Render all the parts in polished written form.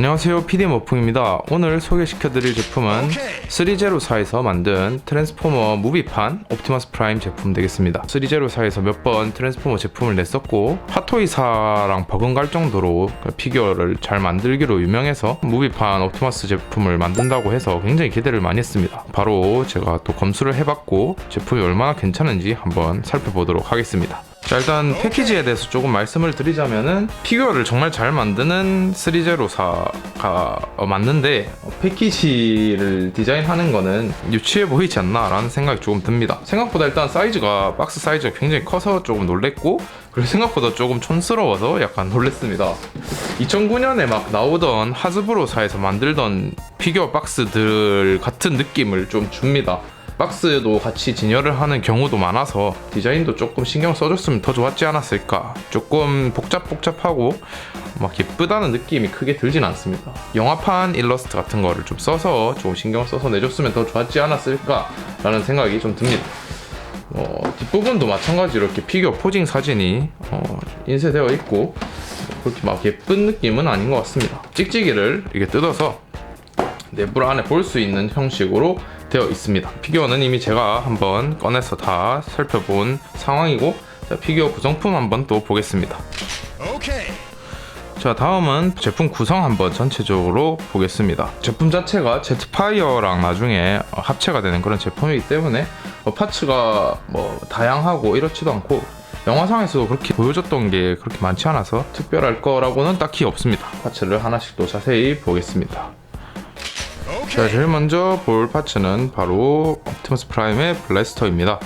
안녕하세요, PD머풍입니다. 오늘 소개시켜드릴 제품은 3제로사에서 만든 트랜스포머 무비판 옵티머스 프라임 제품 되겠습니다. 3제로사에서 몇 번 트랜스포머 제품을 냈었고 핫토이사랑 버금갈 정도로 피규어를 잘 만들기로 유명해서 무비판 옵티머스 제품을 만든다고 해서 굉장히 기대를 많이 했습니다. 바로 제가 또 검수를 해봤고 제품이 얼마나 괜찮은지 한번 살펴보도록 하겠습니다. 자, 일단 패키지에 대해서 조금 말씀을 드리자면은 피규어를 정말 잘 만드는 3제로사가 맞는데 패키지를 디자인하는 거는 유치해 보이지 않나 라는 생각이 조금 듭니다. 생각보다 일단 사이즈가 박스 사이즈가 굉장히 커서 조금 놀랬고, 그리고 생각보다 조금 촌스러워서 약간 놀랬습니다. 2009년에 막 나오던 하즈브로사에서 만들던 피규어 박스들 같은 느낌을 좀 줍니다. 박스도 같이 진열을 하는 경우도 많아서 디자인도 조금 신경 써줬으면 더 좋았지 않았을까. 조금 복잡하고 막 예쁘다는 느낌이 크게 들진 않습니다. 영화판 일러스트 같은 거를 좀 써서 조금 신경 써서 내줬으면 더 좋았지 않았을까 라는 생각이 좀 듭니다. 뒷부분도 마찬가지로 이렇게 피규어 포징 사진이 인쇄되어 있고 그렇게 막 예쁜 느낌은 아닌 것 같습니다. 찍찍이를 이렇게 뜯어서 내부 안에 볼 수 있는 형식으로 되어 있습니다. 피규어는 이미 제가 한번 꺼내서 다 살펴본 상황이고, 자, 피규어 구성품 한번 또 보겠습니다. 자, 다음은 제품 구성 한번 전체적으로 보겠습니다. 제품 자체가 제트파이어랑 나중에 합체가 되는 그런 제품이기 때문에 파츠가 뭐 다양하고 이렇지도 않고 영화상에서도 그렇게 보여줬던 게 그렇게 많지 않아서 특별할 거라고는 딱히 없습니다. 파츠를 하나씩 또 자세히 보겠습니다. 자, 제일 먼저 볼 파츠는 바로 옵티머스 프라임의 블래스터입니다.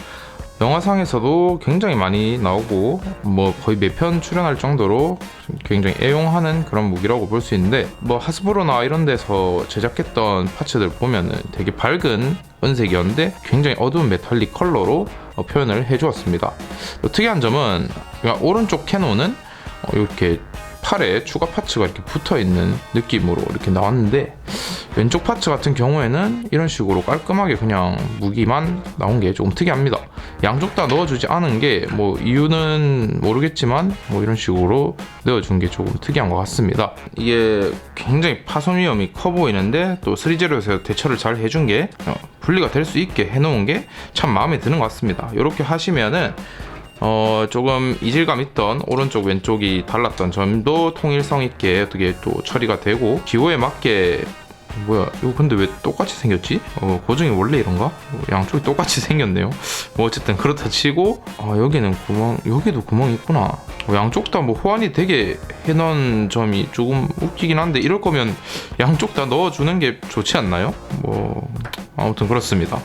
영화상에서도 굉장히 많이 나오고 뭐 거의 매편 출연할 정도로 굉장히 애용하는 그런 무기라고 볼 수 있는데, 뭐 하스브로나 이런 데서 제작했던 파츠들 보면은 되게 밝은 은색이었는데 굉장히 어두운 메탈릭 컬러로 표현을 해주었습니다. 특이한 점은 오른쪽 캐논은 이렇게 팔에 추가 파츠가 이렇게 붙어있는 느낌으로 이렇게 나왔는데, 왼쪽 파츠 같은 경우에는 이런 식으로 깔끔하게 그냥 무기만 나온 게 조금 특이합니다. 양쪽 다 넣어주지 않은 게 뭐 이유는 모르겠지만 뭐 이런 식으로 넣어준 게 조금 특이한 것 같습니다. 이게 굉장히 파손 위험이 커 보이는데 또 3제로에서 대처를 잘 해준 게 분리가 될 수 있게 해놓은 게 참 마음에 드는 것 같습니다. 이렇게 하시면은 조금 이질감 있던 오른쪽 왼쪽이 달랐던 점도 통일성 있게 어떻게 또 처리가 되고, 기호에 맞게 뭐야 이거 근데 왜 똑같이 생겼지? 고정이 원래 이런가? 양쪽이 똑같이 생겼네요. 뭐 어쨌든 그렇다 치고 여기는 여기도 구멍이 있구나. 양쪽 다 뭐 호환이 되게 해놓은 점이 조금 웃기긴 한데, 이럴 거면 양쪽 다 넣어주는 게 좋지 않나요? 뭐 아무튼 그렇습니다.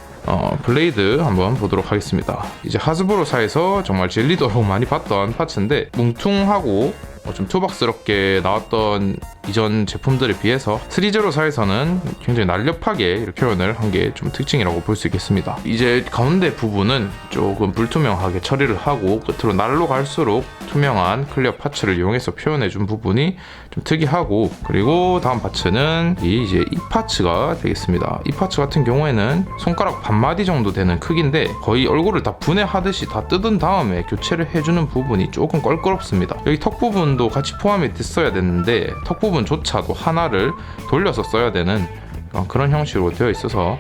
블레이드 한번 보도록 하겠습니다. 이제 하즈브로사에서 정말 젤리도록 많이 봤던 파츠인데 뭉퉁하고 좀 투박스럽게 나왔던 이전 제품들에 비해서 3제로사에서는 굉장히 날렵하게 이렇게 표현을 한 게 좀 특징이라고 볼 수 있겠습니다. 이제 가운데 부분은 조금 불투명하게 처리를 하고 끝으로 날로 갈수록 투명한 클리어 파츠를 이용해서 표현해준 부분이 좀 특이하고, 그리고 다음 파츠는 이제 이 파츠가 되겠습니다. 이 파츠 같은 경우에는 손가락 반마디 정도 되는 크기인데 거의 얼굴을 다 분해하듯이 다 뜯은 다음에 교체를 해주는 부분이 조금 껄끄럽습니다. 여기 턱 부분도 같이 포함이 됐어야 됐는데 턱 부분조차도 하나를 돌려서 써야 되는 그런 형식으로 되어 있어서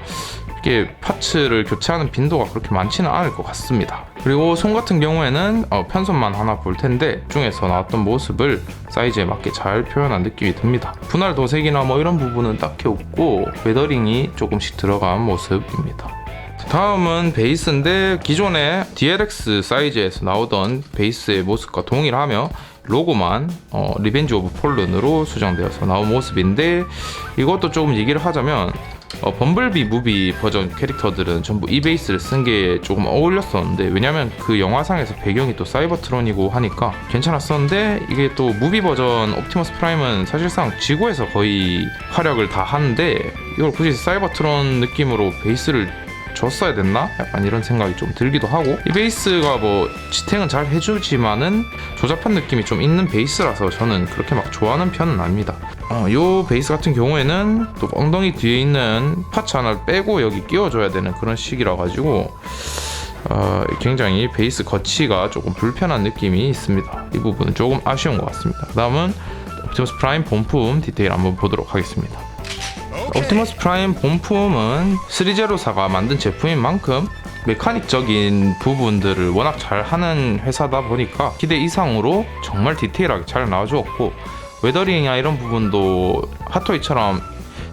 이게 파츠를 교체하는 빈도가 그렇게 많지는 않을 것 같습니다. 그리고 손 같은 경우에는 편손만 하나 볼 텐데 중에서 나왔던 모습을 사이즈에 맞게 잘 표현한 느낌이 듭니다. 분할 도색이나 뭐 이런 부분은 딱히 없고 웨더링이 조금씩 들어간 모습입니다. 다음은 베이스인데 기존의 DLX 사이즈에서 나오던 베이스의 모습과 동일하며 로고만 리벤지 오브 폴른으로 수정되어서 나온 모습인데, 이것도 조금 얘기를 하자면 범블비 무비 버전 캐릭터들은 전부 이 베이스를 쓴 게 조금 어울렸었는데, 왜냐면 그 영화상에서 배경이 또 사이버트론이고 하니까 괜찮았었는데, 이게 또 무비 버전 옵티머스 프라임은 사실상 지구에서 거의 활약을 다 하는데 이걸 굳이 사이버트론 느낌으로 베이스를 줬어야 됐나? 약간 이런 생각이 좀 들기도 하고, 이 베이스가 뭐 지탱은 잘 해주지만은 조잡한 느낌이 좀 있는 베이스라서 저는 그렇게 막 좋아하는 편은 아닙니다. 요 베이스 같은 경우에는 또 엉덩이 뒤에 있는 파츠 하나를 빼고 여기 끼워줘야 되는 그런 식이라 가지고 굉장히 베이스 거치가 조금 불편한 느낌이 있습니다. 이 부분은 조금 아쉬운 것 같습니다. 그 다음은 옵티머스 프라임 본품 디테일 한번 보도록 하겠습니다. 옵티머스 프라임 본품은 3제로사가 만든 제품인 만큼 메카닉적인 부분들을 워낙 잘 하는 회사다 보니까 기대 이상으로 정말 디테일하게 잘 나와주었고, 웨더링이나 이런 부분도 핫토이처럼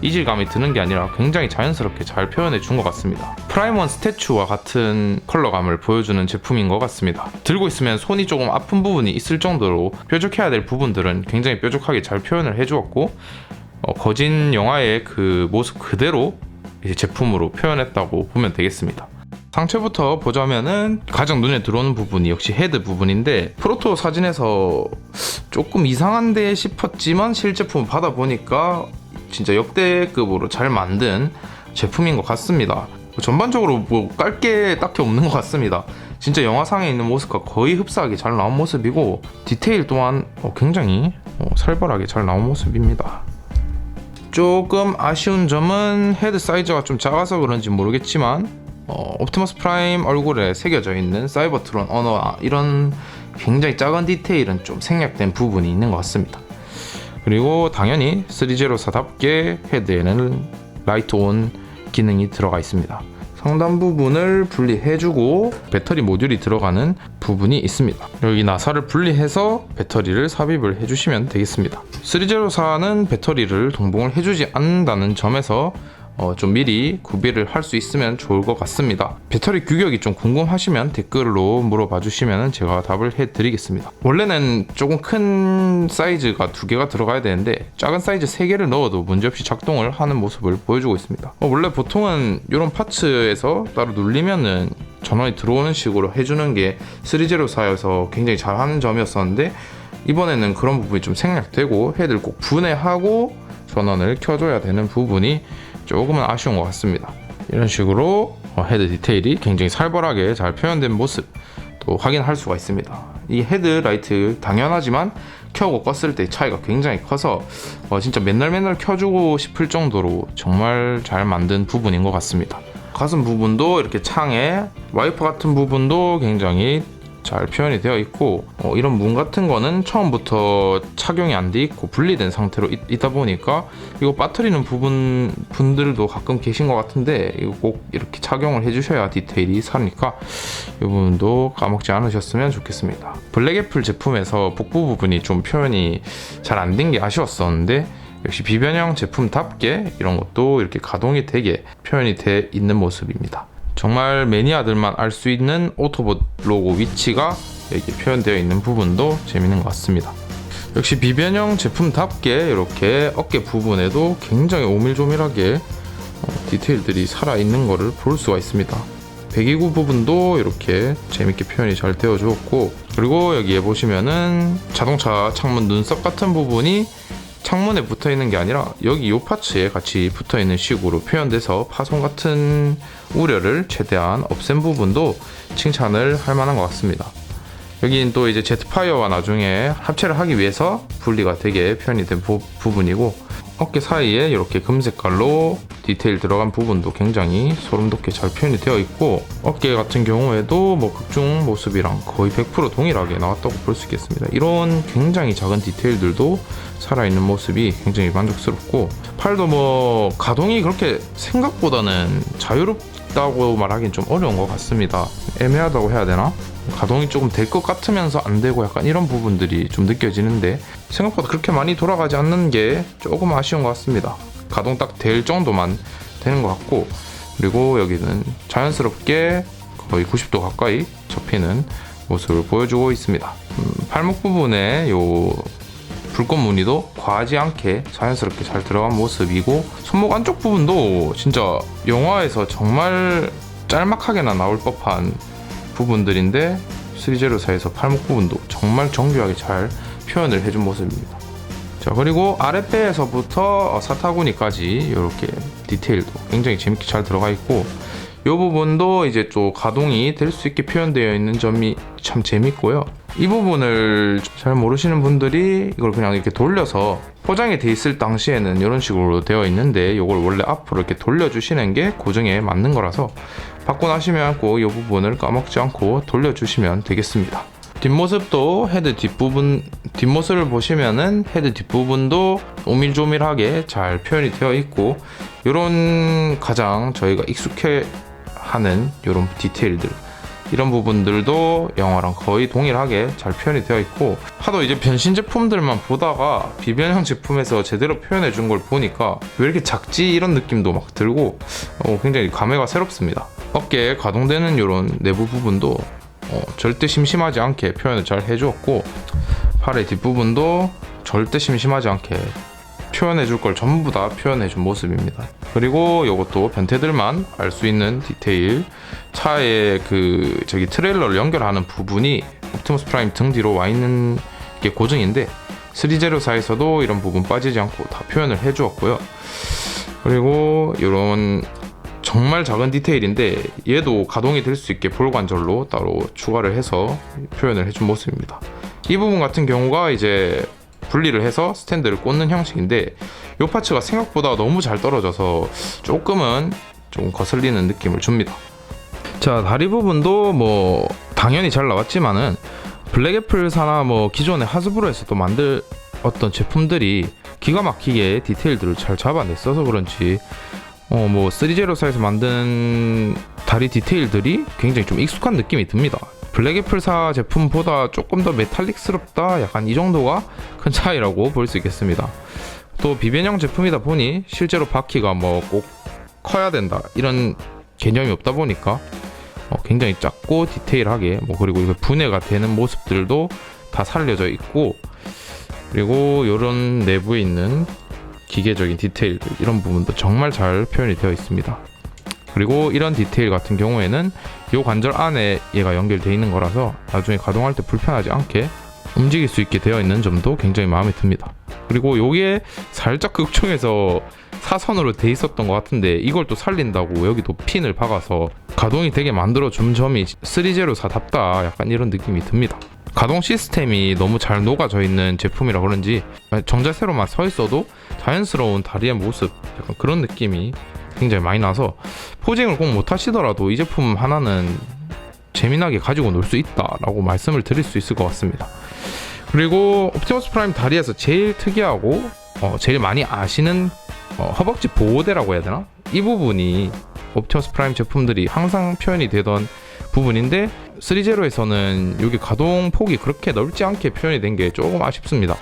이질감이 드는 게 아니라 굉장히 자연스럽게 잘 표현해 준 것 같습니다. 프라임1 스태츄와 같은 컬러감을 보여주는 제품인 것 같습니다. 들고 있으면 손이 조금 아픈 부분이 있을 정도로 뾰족해야 될 부분들은 굉장히 뾰족하게 잘 표현을 해주었고, 거진 영화의 그 모습 그대로 이제 제품으로 표현했다고 보면 되겠습니다. 상체부터 보자면은 가장 눈에 들어오는 부분이 역시 헤드 부분인데, 프로토 사진에서 조금 이상한데 싶었지만 실제품 받아보니까 진짜 역대급으로 잘 만든 제품인 것 같습니다. 전반적으로 뭐 깔 게 딱히 없는 것 같습니다. 진짜 영화상에 있는 모습과 거의 흡사하게 잘 나온 모습이고, 디테일 또한 굉장히 살벌하게 잘 나온 모습입니다. 조금 아쉬운 점은 헤드 사이즈가 좀 작아서 그런지 모르겠지만 옵티머스 프라임 얼굴에 새겨져 있는 사이버트론 언어나 이런 굉장히 작은 디테일은 좀 생략된 부분이 있는 것 같습니다. 그리고 당연히 3제로사답게 헤드에는 라이트 온 기능이 들어가 있습니다. 상단 부분을 분리해주고 배터리 모듈이 들어가는 부분이 있습니다. 여기 나사를 분리해서 배터리를 삽입을 해주시면 되겠습니다. 3제로사는 배터리를 동봉을 해주지 않는다는 점에서 좀 미리 구비를 할 수 있으면 좋을 것 같습니다. 배터리 규격이 좀 궁금하시면 댓글로 물어봐 주시면 제가 답을 해드리겠습니다. 원래는 조금 큰 사이즈가 2개가 들어가야 되는데 작은 사이즈 3개를 넣어도 문제없이 작동을 하는 모습을 보여주고 있습니다. 원래 보통은 이런 파츠에서 따로 눌리면은 전원이 들어오는 식으로 해주는 게 3제로사여서 굉장히 잘하는 점이었었는데, 이번에는 그런 부분이 좀 생략되고 헤드를 꼭 분해하고 전원을 켜줘야 되는 부분이 조금은 아쉬운 것 같습니다. 이런 식으로 헤드 디테일이 굉장히 살벌하게 잘 표현된 모습 또 확인할 수가 있습니다. 이 헤드라이트 당연하지만 켜고 껐을 때 차이가 굉장히 커서 진짜 맨날 켜주고 싶을 정도로 정말 잘 만든 부분인 것 같습니다. 가슴 부분도 이렇게 창에 와이퍼 같은 부분도 굉장히 잘 표현이 되어 있고, 이런 문 같은 거는 처음부터 착용이 안 돼 있고 분리된 상태로 있다 보니까 이거 빠뜨리는 분들도 가끔 계신 것 같은데, 이거 꼭 이렇게 착용을 해주셔야 디테일이 사니까 이 부분도 까먹지 않으셨으면 좋겠습니다. 블랙애플 제품에서 복부 부분이 좀 표현이 잘 안 된 게 아쉬웠었는데, 역시 비변형 제품답게 이런 것도 이렇게 가동이 되게 표현이 돼 있는 모습입니다. 정말 매니아들만 알 수 있는 오토봇 로고 위치가 여기 표현되어 있는 부분도 재밌는 것 같습니다. 역시 비변형 제품답게 이렇게 어깨 부분에도 굉장히 오밀조밀하게 디테일들이 살아있는 것을 볼 수가 있습니다. 배기구 부분도 이렇게 재밌게 표현이 잘 되어 주었고, 그리고 여기에 보시면은 자동차 창문 눈썹 같은 부분이 창문에 붙어 있는 게 아니라 여기 이 파츠에 같이 붙어 있는 식으로 표현돼서 파손 같은 우려를 최대한 없앤 부분도 칭찬을 할 만한 것 같습니다. 여긴 또 이제 제트파이어와 나중에 합체를 하기 위해서 분리가 되게 표현이 된 부분이고, 어깨 사이에 이렇게 금색깔로 디테일 들어간 부분도 굉장히 소름 돋게 잘 표현이 되어 있고, 어깨 같은 경우에도 뭐 극중 모습이랑 거의 100% 동일하게 나왔다고 볼 수 있겠습니다. 이런 굉장히 작은 디테일들도 살아있는 모습이 굉장히 만족스럽고, 팔도 뭐 가동이 그렇게 생각보다는 자유롭다고 말하기는 좀 어려운 것 같습니다. 애매하다고 해야 되나? 가동이 조금 될 것 같으면서 안 되고 약간 이런 부분들이 좀 느껴지는데, 생각보다 그렇게 많이 돌아가지 않는 게 조금 아쉬운 것 같습니다. 가동 딱 될 정도만 되는 것 같고, 그리고 여기는 자연스럽게 거의 90도 가까이 접히는 모습을 보여주고 있습니다. 팔목 부분에 요 불꽃 무늬도 과하지 않게 자연스럽게 잘 들어간 모습이고, 손목 안쪽 부분도 진짜 영화에서 정말 짤막하게나 나올 법한 부분들인데 3제로사에서 팔목 부분도 정말 정교하게 잘 표현을 해준 모습입니다. 자, 그리고 아랫배에서부터 사타구니까지 이렇게 디테일도 굉장히 재밌게 잘 들어가 있고, 이 부분도 이제 또 가동이 될 수 있게 표현되어 있는 점이 참 재밌고요. 이 부분을 잘 모르시는 분들이 이걸 그냥 이렇게 돌려서 포장이 돼 있을 당시에는 이런 식으로 되어 있는데, 이걸 원래 앞으로 이렇게 돌려주시는 게 고정에 맞는 거라서 받고 나시면 꼭 이 부분을 까먹지 않고 돌려주시면 되겠습니다. 뒷모습도 헤드 뒷부분, 뒷모습을 보시면은 헤드 뒷부분도 오밀조밀하게 잘 표현이 되어 있고, 이런 가장 저희가 익숙해하는 이런 디테일들, 이런 부분들도 영화랑 거의 동일하게 잘 표현이 되어 있고, 하도 이제 변신 제품들만 보다가 비변형 제품에서 제대로 표현해 준 걸 보니까 왜 이렇게 작지, 이런 느낌도 막 들고 굉장히 감회가 새롭습니다. 어깨에 가동되는 이런 내부 부분도 절대 심심하지 않게 표현을 잘 해주었고, 팔의 뒷부분도 절대 심심하지 않게 표현해줄 걸 전부 다 표현해준 모습입니다. 그리고 이것도 변태들만 알 수 있는 디테일, 차의 트레일러를 연결하는 부분이 옵티머스 프라임 등 뒤로 와 있는 게 고증인데, 304에서도 이런 부분 빠지지 않고 다 표현을 해주었고요. 그리고 이런 정말 작은 디테일인데 얘도 가동이 될 수 있게 볼 관절로 따로 추가를 해서 표현을 해준 모습입니다. 이 부분 같은 경우가 이제 분리를 해서 스탠드를 꽂는 형식인데, 이 파츠가 생각보다 너무 잘 떨어져서 조금은 좀 거슬리는 느낌을 줍니다. 자, 다리 부분도 뭐 당연히 잘 나왔지만은 블랙애플사나 뭐 기존의 하스브로에서도 만들었던 제품들이 기가 막히게 디테일들을 잘 잡아냈어서 그런지 뭐 304에서 만든 다리 디테일들이 굉장히 좀 익숙한 느낌이 듭니다. 블랙애플사 제품보다 조금 더 메탈릭스럽다, 약간 이 정도가 큰 차이라고 볼 수 있겠습니다. 또 비변형 제품이다 보니 실제로 바퀴가 뭐 꼭 커야 된다, 이런 개념이 없다 보니까 굉장히 작고 디테일하게, 그리고 이거 분해가 되는 모습들도 다 살려져 있고, 그리고 이런 내부에 있는 기계적인 디테일들, 이런 부분도 정말 잘 표현이 되어 있습니다. 그리고 이런 디테일 같은 경우에는 이 관절 안에 얘가 연결되어 있는 거라서 나중에 가동할 때 불편하지 않게 움직일 수 있게 되어 있는 점도 굉장히 마음에 듭니다. 그리고 요게 살짝 극중에서 사선으로 돼 있었던 것 같은데, 이걸 또 살린다고 여기도 핀을 박아서 가동이 되게 만들어준 점이 304답다, 약간 이런 느낌이 듭니다. 가동 시스템이 너무 잘 녹아져 있는 제품이라 그런지 정자세로만 서 있어도 자연스러운 다리의 모습, 약간 그런 느낌이 굉장히 많이 나서 포징을 꼭 못 하시더라도 이 제품 하나는 재미나게 가지고 놀 수 있다라고 말씀을 드릴 수 있을 것 같습니다. 그리고 옵티머스 프라임 다리에서 제일 특이하고 제일 많이 아시는 허벅지 보호대라고 해야 되나? 이 부분이 옵티머스 프라임 제품들이 항상 표현이 되던 부분인데, 3제로에서는 여기 가동 폭이 그렇게 넓지 않게 표현이 된 게 조금 아쉽습니다.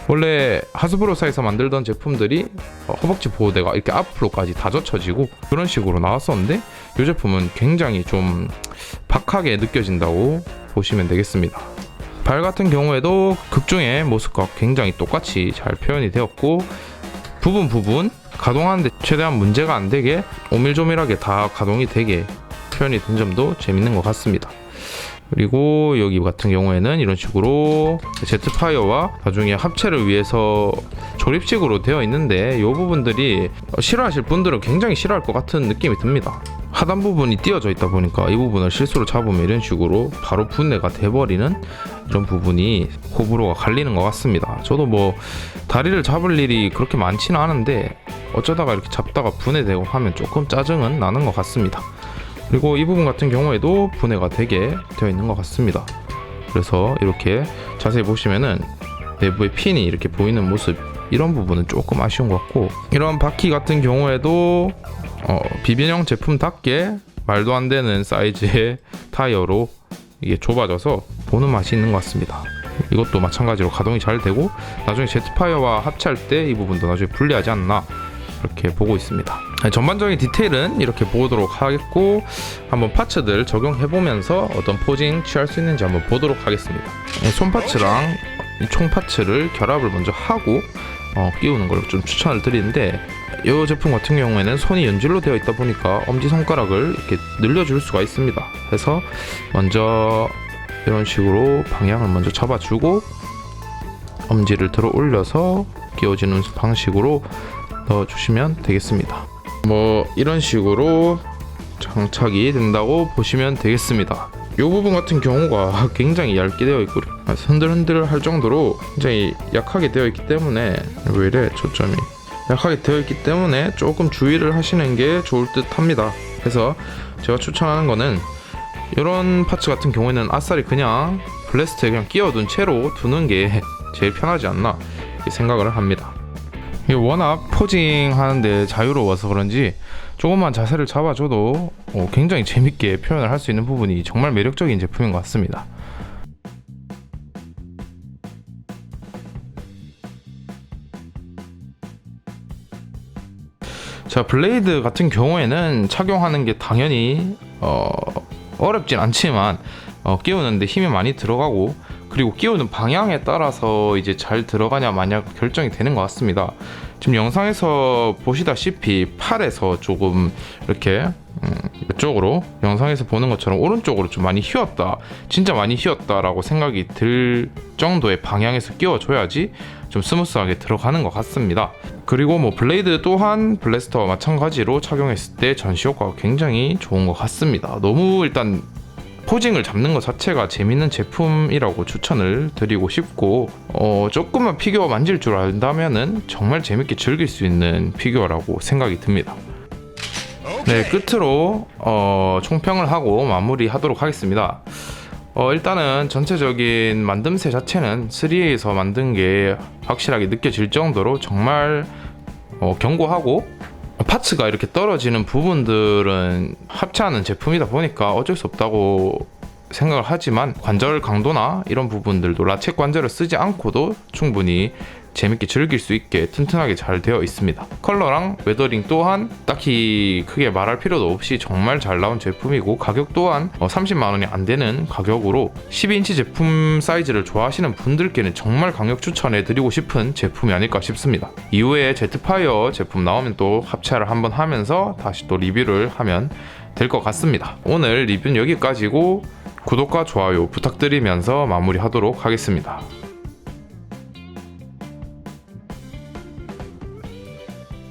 원래 하스브로사에서 만들던 제품들이 허벅지 보호대가 이렇게 앞으로까지 다 젖혀지고 그런 식으로 나왔었는데, 이 제품은 굉장히 좀 박하게 느껴진다고 보시면 되겠습니다. 발 같은 경우에도 극중의 모습과 굉장히 똑같이 잘 표현이 되었고, 부분 가동하는데 최대한 문제가 안 되게 오밀조밀하게 다 가동이 되게 표현이 된 점도 재밌는 것 같습니다. 그리고 여기 같은 경우에는 이런 식으로 제트파이어와 나중에 합체를 위해서 조립식으로 되어 있는데, 이 부분들이 싫어하실 분들은 굉장히 싫어할 것 같은 느낌이 듭니다. 하단 부분이 띄어져 있다 보니까 이 부분을 실수로 잡으면 이런 식으로 바로 분해가 돼버리는 이런 부분이 호불호가 갈리는 것 같습니다. 저도 뭐 다리를 잡을 일이 그렇게 많지는 않은데 어쩌다가 이렇게 잡다가 분해되고 하면 조금 짜증은 나는 것 같습니다. 그리고 이 부분 같은 경우에도 분해가 되게 되어 있는 것 같습니다. 그래서 이렇게 자세히 보시면은 내부에 핀이 이렇게 보이는 모습, 이런 부분은 조금 아쉬운 것 같고, 이런 바퀴 같은 경우에도 비변형 제품답게 말도 안 되는 사이즈의 타이어로 이게 좁아져서 보는 맛이 있는 것 같습니다. 이것도 마찬가지로 가동이 잘 되고 나중에 제트파이어와 합체할 때 이 부분도 나중에 분리하지 않나, 이렇게 보고 있습니다. 전반적인 디테일은 이렇게 보도록 하겠고, 한번 파츠들 적용해보면서 어떤 포징 취할 수 있는지 한번 보도록 하겠습니다. 손 파츠랑 이 총 파츠를 결합을 먼저 하고 끼우는 걸 좀 추천을 드리는데, 이 제품 같은 경우에는 손이 연질로 되어 있다 보니까 엄지손가락을 이렇게 늘려줄 수가 있습니다. 그래서 먼저 이런 식으로 방향을 먼저 잡아주고 엄지를 들어 올려서 끼워지는 방식으로 넣어주시면 되겠습니다. 뭐 이런 식으로 장착이 된다고 보시면 되겠습니다. 이 부분 같은 경우가 굉장히 얇게 되어 있고 흔들흔들 할 정도로 굉장히 약하게 되어 있기 때문에, 왜 이래 초점이 약하게 되어 있기 때문에 조금 주의를 하시는 게 좋을 듯 합니다. 그래서 제가 추천하는 거는 이런 파츠 같은 경우에는 아싸리 그냥 블래스트에 그냥 끼워둔 채로 두는 게 제일 편하지 않나 생각을 합니다. 이게 워낙 포징하는데 자유로워서 그런지 조금만 자세를 잡아줘도 굉장히 재밌게 표현을 할 수 있는 부분이 정말 매력적인 제품인 것 같습니다. 자, 블레이드 같은 경우에는 착용하는 게 당연히 어렵진 않지만 끼우는데 힘이 많이 들어가고, 그리고 끼우는 방향에 따라서 이제 잘 들어가냐 마냐 결정이 되는 것 같습니다. 지금 영상에서 보시다시피 팔에서 조금 이렇게 이쪽으로 영상에서 보는 것처럼 오른쪽으로 좀 많이 휘었다, 진짜 많이 휘었다 라고 생각이 들 정도의 방향에서 끼워줘야지 좀 스무스하게 들어가는 것 같습니다. 그리고 뭐 블레이드 또한 블래스터와 마찬가지로 착용했을 때 전시 효과가 굉장히 좋은 것 같습니다. 너무 일단 포징을 잡는 것 자체가 재밌는 제품이라고 추천을 드리고 싶고, 조금만 피규어 만질 줄 안다면은 정말 재밌게 즐길 수 있는 피규어라고 생각이 듭니다. 네, 끝으로 총평을 하고 마무리하도록 하겠습니다. 일단은 전체적인 만듦새 자체는 3A에서 만든 게 확실하게 느껴질 정도로 정말 견고하고, 파츠가 이렇게 떨어지는 부분들은 합체하는 제품이다 보니까 어쩔 수 없다고 생각을 하지만, 관절 강도나 이런 부분들도 라쳇 관절을 쓰지 않고도 충분히 재밌게 즐길 수 있게 튼튼하게 잘 되어 있습니다. 컬러랑 웨더링 또한 딱히 크게 말할 필요도 없이 정말 잘 나온 제품이고, 가격 또한 30만원이 안 되는 가격으로 12인치 제품 사이즈를 좋아하시는 분들께는 정말 강력 추천해 드리고 싶은 제품이 아닐까 싶습니다. 이후에 제트파이어 제품 나오면 또 합체를 한번 하면서 다시 또 리뷰를 하면 될 것 같습니다. 오늘 리뷰는 여기까지고 구독과 좋아요 부탁드리면서 마무리하도록 하겠습니다.